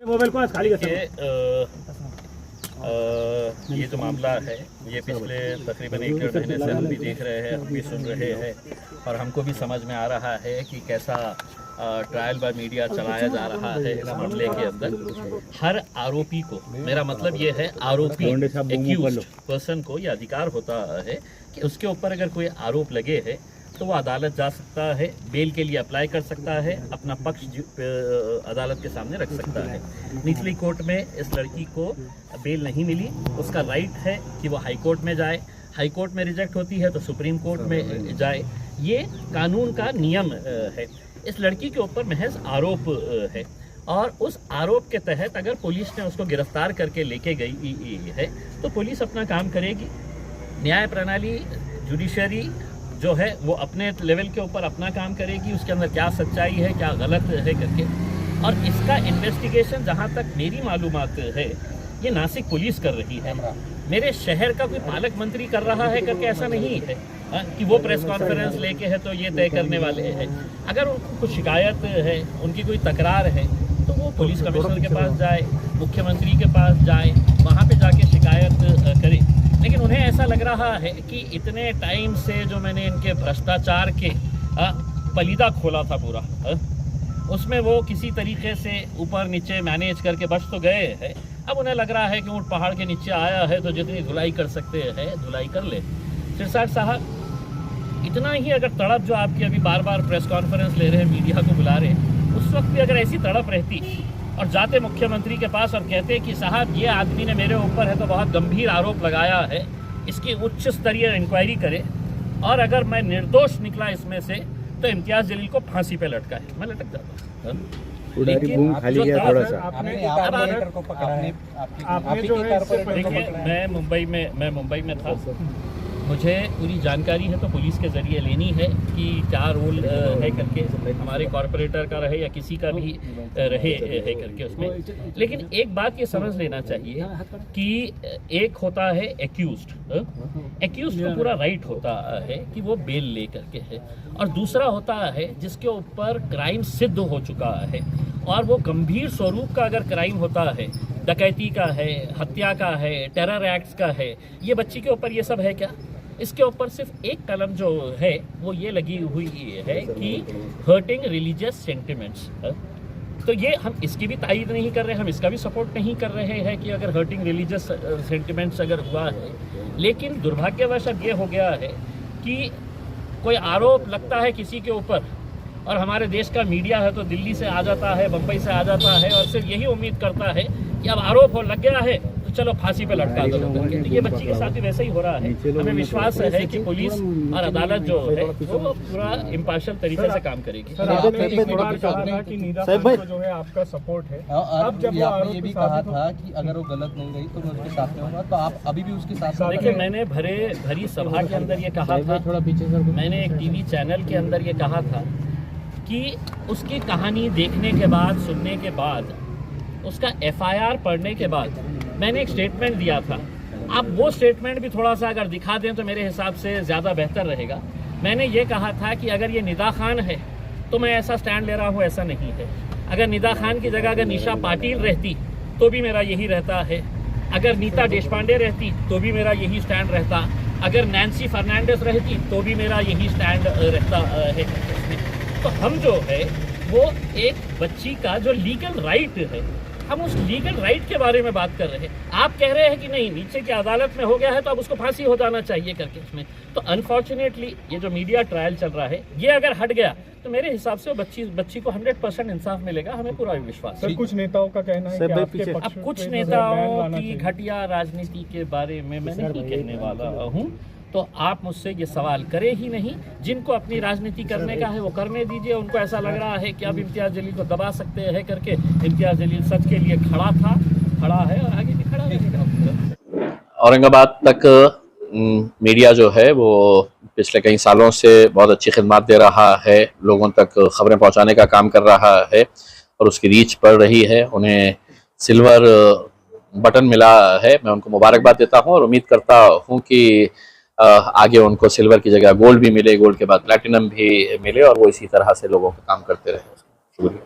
Mobile को खाली कर ये जो मामला है ये पिछले तकरीबन 1 महीने से हम भी देख रहे हैं, हम भी सुन रहे हैं और हमको भी समझ में आ रहा है कि कैसा ट्रायल बाय मीडिया चलाया जा रहा है इस मामले के अंदर। हर आरोपी को, मेरा मतलब ये है आरोपी एक्यूज्ड पर्सन को ये अधिकार होता है कि उसके ऊपर अगर कोई आरोप लगे है तो वो अदालत जा सकता है, बेल के लिए अप्लाई कर सकता है, अपना पक्ष अदालत के सामने रख सकता है। निचली कोर्ट में इस लड़की को बेल नहीं मिली, उसका राइट है कि वो हाई कोर्ट में जाए, हाई कोर्ट में रिजेक्ट होती है तो सुप्रीम कोर्ट में जाए। ये कानून का नियम है। इस लड़की के ऊपर महज आरोप है और उस आरोप के तहत अगर पुलिस ने उसको गिरफ्तार करके लेके गई है तो पुलिस अपना काम करेगी। न्याय प्रणाली, जुडिशरी जो है वो अपने लेवल के ऊपर अपना काम करेगी, उसके अंदर क्या सच्चाई है क्या गलत है करके। और इसका इन्वेस्टिगेशन जहाँ तक मेरी मालूमात है ये नासिक पुलिस कर रही है, मेरे शहर का कोई पालक मंत्री कर रहा है करके ऐसा नहीं है कि वो प्रेस कॉन्फ्रेंस लेके है तो ये तय करने वाले हैं। अगर उनको कुछ शिकायत है, उनकी कोई तकरार है तो वो पुलिस कमिश्नर के पास जाए, मुख्यमंत्री के पास जाए, वहाँ पे जाके शिकायत करे। लेकिन उन्हें ऐसा लग रहा है कि इतने टाइम से जो मैंने इनके भ्रष्टाचार के पलीदा खोला था पूरा, उसमें वो किसी तरीके से ऊपर नीचे मैनेज करके बच तो गए हैं। अब उन्हें लग रहा है कि ऊँट पहाड़ के नीचे आया है तो जितनी धुलाई कर सकते हैं धुलाई कर ले। सिरसाट साहब, इतना ही अगर तड़प जो आपकी अभी बार बार प्रेस कॉन्फ्रेंस ले रहे हैं, मीडिया को बुला रहे हैं, उस वक्त भी अगर ऐसी तड़प रहती और जाते मुख्यमंत्री के पास और कहते कि साहब ये आदमी ने मेरे ऊपर है तो बहुत गंभीर आरोप लगाया है, इसकी उच्च स्तरीय इंक्वायरी करे और अगर मैं निर्दोष निकला इसमें से तो इम्तियाज जलील को फांसी पे लटका है, मैं लटक जाता। लेकिन खाली गया थोड़ा सा। देखिए, मैं मुंबई में था, मुझे पूरी जानकारी है तो पुलिस के ज़रिए लेनी है कि क्या रोल है करके, हमारे कॉरपोरेटर का रहे या किसी का भी रहे है करके उसमें। लेकिन एक बात ये समझ लेना चाहिए कि एक होता है एक्यूज्ड को पूरा राइट होता है कि वो बेल ले करके है, और दूसरा होता है जिसके ऊपर क्राइम सिद्ध हो चुका है और वो गंभीर स्वरूप का अगर क्राइम होता है, डकैती का है, हत्या का है, टेरर एक्ट्स का है, ये बच्ची के ऊपर ये सब है क्या? इसके ऊपर सिर्फ एक कलम जो है वो ये लगी हुई है कि हर्टिंग रिलीजियस सेंटिमेंट्स। तो ये हम इसकी भी तायीद नहीं कर रहे, हम इसका भी सपोर्ट नहीं कर रहे हैं कि अगर हर्टिंग रिलीजियस सेंटिमेंट्स अगर हुआ है। लेकिन दुर्भाग्यवश अब ये हो गया है कि कोई आरोप लगता है किसी के ऊपर और हमारे देश का मीडिया है तो दिल्ली से आ जाता है, बम्बई से आ जाता है और सिर्फ यही उम्मीद करता है कि अब आरोप हो लग गया है तो चलो फांसी पे लटका दो। तो ये बच्ची के साथ भी वैसे ही हो रहा है। हमें विश्वास है कि पुलिस और अदालत जो है वो पूरा इम्पार्शियल तरीके से काम करेगी। सर, आपने एक बार कहा था कि नीदा खान को जो है आपका सपोर्ट है, अब जब आपने ये भी कहा था कि अगर वो गलत नहीं रही तो मैं उसके साथ में होगा, तो आप अभी भी उसके साथ? देखिए, मैंने भरी सभा के अंदर ये कहा था, मैंने एक टीवी चैनल के अंदर ये कहा था कि उसकी कहानी देखने के बाद, सुनने के बाद, उसका FIR पढ़ने के बाद मैंने एक स्टेटमेंट दिया था। आप वो स्टेटमेंट भी थोड़ा सा अगर दिखा दें तो मेरे हिसाब से ज़्यादा बेहतर रहेगा। मैंने ये कहा था कि अगर ये निदा खान है तो मैं ऐसा स्टैंड ले रहा हूँ, ऐसा नहीं है। अगर निदा खान की जगह अगर निशा पाटिल रहती तो भी मेरा यही रहता है, अगर नीता देशपांडे रहती तो भी मेरा यही स्टैंड रहता, अगर नैन्सी फर्नांडिस रहती तो भी मेरा यही स्टैंड रहता है। तो हम जो है वो एक बच्ची का जो लीगल राइट है, हम उस लीगल राइट के बारे में बात कर रहे हैं। आप कह रहे हैं कि नहीं, नीचे की अदालत में हो गया है तो अब उसको फांसी हो जाना चाहिए करके उसमें। तो अनफॉर्चुनेटली ये जो मीडिया ट्रायल चल रहा है ये अगर हट गया तो मेरे हिसाब से बच्ची को 100% इंसाफ मिलेगा, हमें पूरा विश्वास है। कुछ नेताओं का कहना है कि आपके पक्ष अब कुछ नेताओं की घटिया राजनीति के बारे में मैं नहीं कहने वाला हूँ, तो आप मुझसे ये सवाल करे ही नहीं। जिनको अपनी राजनीति करने का है वो करने दीजिए। उनको ऐसा लग रहा है कि अब इम्तियाज जलील को दबा सकते हैं करके, इम्तियाज जलील सच के लिए खड़ा है और आगे भी खड़ा रहेगा। औरंगाबाद तक मीडिया जो है वो पिछले कई सालों से बहुत अच्छी खिदमत दे रहा है, लोगों तक खबरें पहुंचाने का काम कर रहा है और उसकी रीच बढ़ रही है। उन्हें सिल्वर बटन मिला है, मैं उनको मुबारकबाद देता हूं और उम्मीद करता हूं कि आगे उनको सिल्वर की जगह गोल्ड भी मिले, गोल्ड के बाद प्लैटिनम भी मिले और वो इसी तरह से लोगों का काम करते रहे। शुक्रिया।